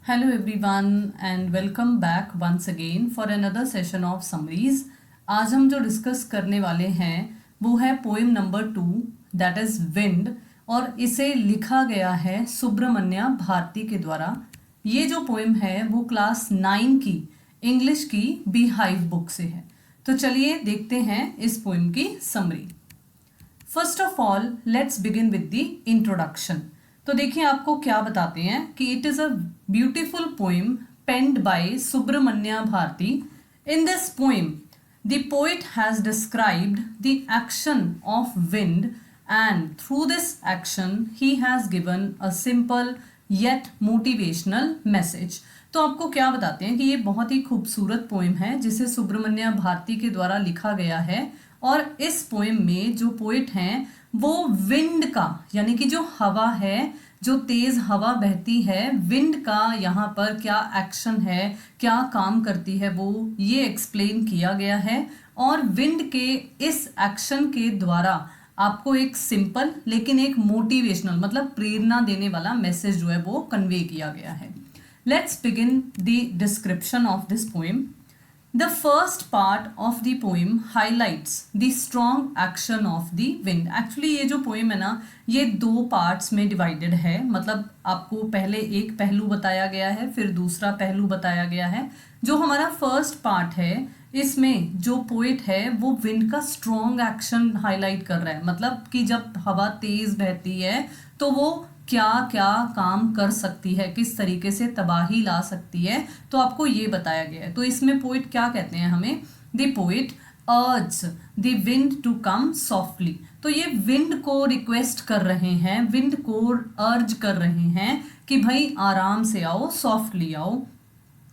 Hello everyone and welcome back once again for another session of summaries. आज हम जो discuss करने वाले हैं वो है poem number 2 that is wind और इसे लिखा गया है सुब्रमण्या भारती के द्वारा। ये जो पोएम है वो क्लास 9 की इंग्लिश की बीहाइव बुक से है। तो चलिए देखते हैं इस पोएम की समरी। First of all let's begin with the introduction. तो देखिए आपको क्या बताते हैं कि it is a beautiful poem penned by Subramania Bharati. In this poem the poet has described the action of wind and through this action he has given a simple yet motivational message. तो आपको क्या बताते हैं कि ये बहुत ही खूबसूरत पोएम है जिसे सुब्रमण्या भारती के द्वारा लिखा गया है और इस पोएम में जो पोएट हैं वो विंड का यानी कि जो हवा है, जो तेज हवा बहती है, विंड का यहाँ पर क्या एक्शन है, क्या काम करती है, वो ये एक्सप्लेन किया गया है। और विंड के इस एक्शन के द्वारा आपको एक सिंपल लेकिन एक मोटिवेशनल मतलब प्रेरणा देने वाला मैसेज जो है वो कन्वे किया गया है। Let's begin the description of this poem. The first part of the poem highlights the strong action of the wind. Actually ये जो poem है ना ये 2 parts में divided है, मतलब आपको पहले एक पहलू बताया गया है फिर दूसरा पहलू बताया गया है। जो हमारा फर्स्ट पार्ट है इसमें जो पोएट है वो विंड का स्ट्रॉन्ग एक्शन हाईलाइट कर रहा है, मतलब कि जब हवा तेज बहती है तो वो क्या क्या काम कर सकती है, किस तरीके से तबाही ला सकती है, तो आपको ये बताया गया है। तो इसमें पोएट क्या कहते हैं हमें, the poet urge the wind to come softly. तो ये विंड को रिक्वेस्ट कर रहे हैं, विंड को अर्ज कर रहे हैं कि भाई आराम से आओ, सॉफ्टली आओ।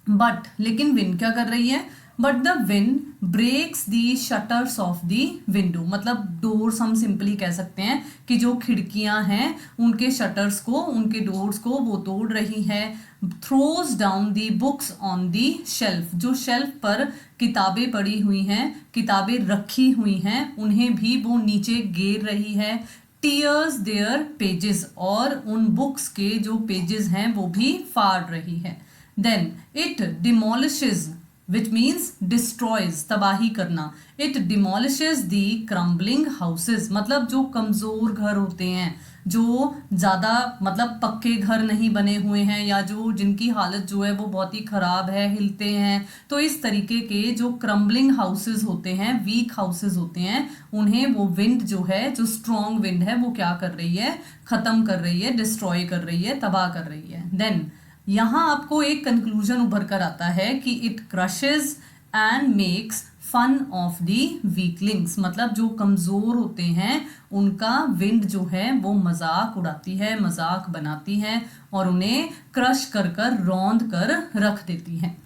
बट लेकिन विंड क्या कर रही है, but the wind breaks the shutters of the window, मतलब डोर्स हम सिंपली कह सकते हैं कि जो खिड़कियां हैं उनके शटर्स को, उनके डोर्स को वो तोड़ रही है। Throws down the books on the shelf, जो शेल्फ पर किताबें पड़ी हुई हैं, किताबें रखी हुई हैं, उन्हें भी वो नीचे गिर रही है। टीयर्स देयर पेजेस, और उन बुक्स के जो पेजेस हैं वो भी फाड़ रही है। Then it demolishes which means destroys, तबाही करना। it demolishes the crumbling houses, मतलब जो कमज़ोर घर होते हैं, जो ज़्यादा मतलब पक्के घर नहीं बने हुए हैं या जो जिनकी हालत जो है वो बहुत ही ख़राब है, हिलते हैं, तो इस तरीके के जो क्रम्बलिंग हाउसेस होते हैं, वीक हाउसेस होते हैं, उन्हें वो विंड जो है, जो स्ट्रॉन्ग विंड है वो क्या कर रही है, ख़त्म कर रही है, डिस्ट्रॉय कर रही है, तबाह कर रही है। देन यहाँ आपको एक कंक्लूजन उभर कर आता है कि it crushes and makes fun of the weaklings, मतलब जो कमज़ोर होते हैं उनका विंड जो है वो मजाक उड़ाती है, मजाक बनाती है और उन्हें क्रश कर कर रौंद कर रख देती है।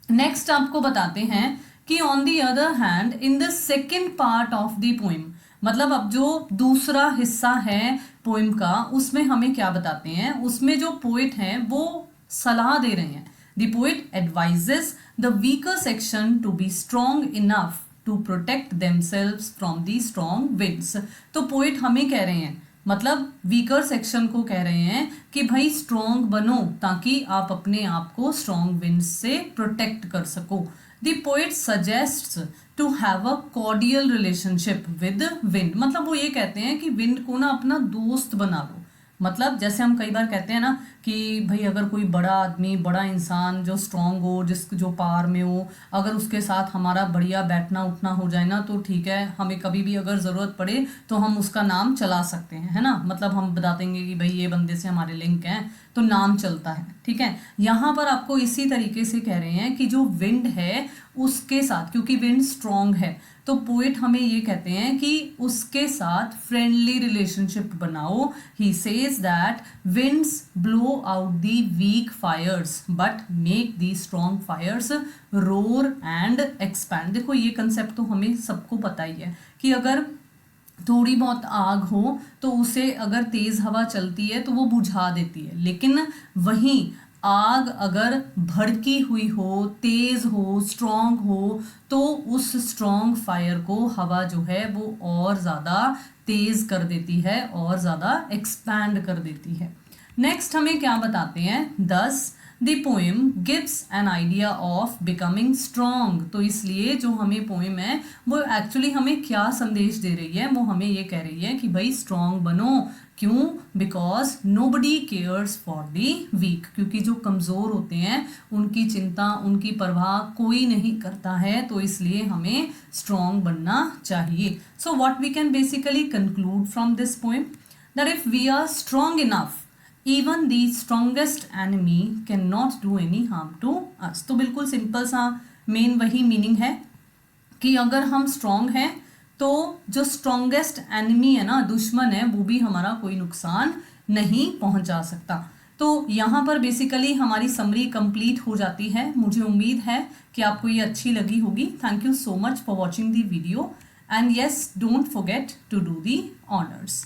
नेक्स्ट आपको बताते हैं कि on the other hand in the second part of the poem, मतलब अब जो दूसरा हिस्सा है पोएम का उसमें हमें क्या बताते हैं, उसमें जो पोएट हैं वो सलाह दे रहे हैं। The poet advises the weaker section to be strong enough to protect themselves from the strong winds. तो पोएट हमें कह रहे हैं, मतलब वीकर सेक्शन को कह रहे हैं कि भाई स्ट्रॉन्ग बनो ताकि आप अपने आप को स्ट्रॉन्ग विंड्स से प्रोटेक्ट कर सको। The poet suggests to have a cordial relationship with wind, मतलब वो ये कहते हैं कि विंड को ना अपना दोस्त बना लो। मतलब जैसे हम कई बार कहते हैं ना कि भाई अगर कोई बड़ा आदमी, बड़ा इंसान जो स्ट्रांग हो, जो पावर में हो, अगर उसके साथ हमारा बढ़िया बैठना उठना हो जाए ना तो ठीक है, हमें कभी भी अगर ज़रूरत पड़े तो हम उसका नाम चला सकते हैं, है ना। मतलब हम बता देंगे कि भाई ये बंदे से हमारे लिंक हैं तो नाम चलता है, ठीक है। यहाँ पर आपको इसी तरीके से कह रहे हैं कि जो विंड है उसके साथ, क्योंकि विंड स्ट्रॉन्ग है तो पोएट हमें ये कहते हैं कि उसके साथ फ्रेंडली रिलेशनशिप बनाओ। He says that winds blow out the weak fires but make the strong fires roar and expand. देखो ये कंसेप्ट तो हमें सबको पता ही है कि अगर थोड़ी बहुत आग हो तो उसे अगर तेज हवा चलती है तो वो बुझा देती है, लेकिन वहीं आग अगर भड़की हुई हो, तेज हो, स्ट्रॉन्ग हो तो उस स्ट्रॉन्ग फायर को हवा जो है वो और ज़्यादा तेज कर देती है और ज़्यादा एक्सपैंड कर देती है। नेक्स्ट हमें क्या बताते हैं, दस the poem gives an idea of becoming strong. तो इसलिए जो हमें पोएम है वो एक्चुअली हमें क्या संदेश दे रही है, वो हमें ये कह रही है कि भाई स्ट्रॉन्ग बनो। क्यों? Because nobody cares for the weak, क्योंकि जो कमज़ोर होते हैं उनकी चिंता उनकी परवाह कोई नहीं करता है, तो इसलिए हमें स्ट्रॉन्ग बनना चाहिए। So what we can basically conclude from this poem, that if we are strong enough even the strongest enemy can not do any harm to us. तो बिल्कुल सिंपल सा मेन वही मीनिंग है कि अगर हम स्ट्रॉन्ग हैं तो जो स्ट्रॉन्गेस्ट एनिमी है ना, दुश्मन है, वो भी हमारा कोई नुकसान नहीं पहुंचा सकता। तो यहाँ पर बेसिकली हमारी समरी कंप्लीट हो जाती है। मुझे उम्मीद है कि आपको ये अच्छी लगी होगी। Thank you so much for watching the video and yes, don't forget to do the honours.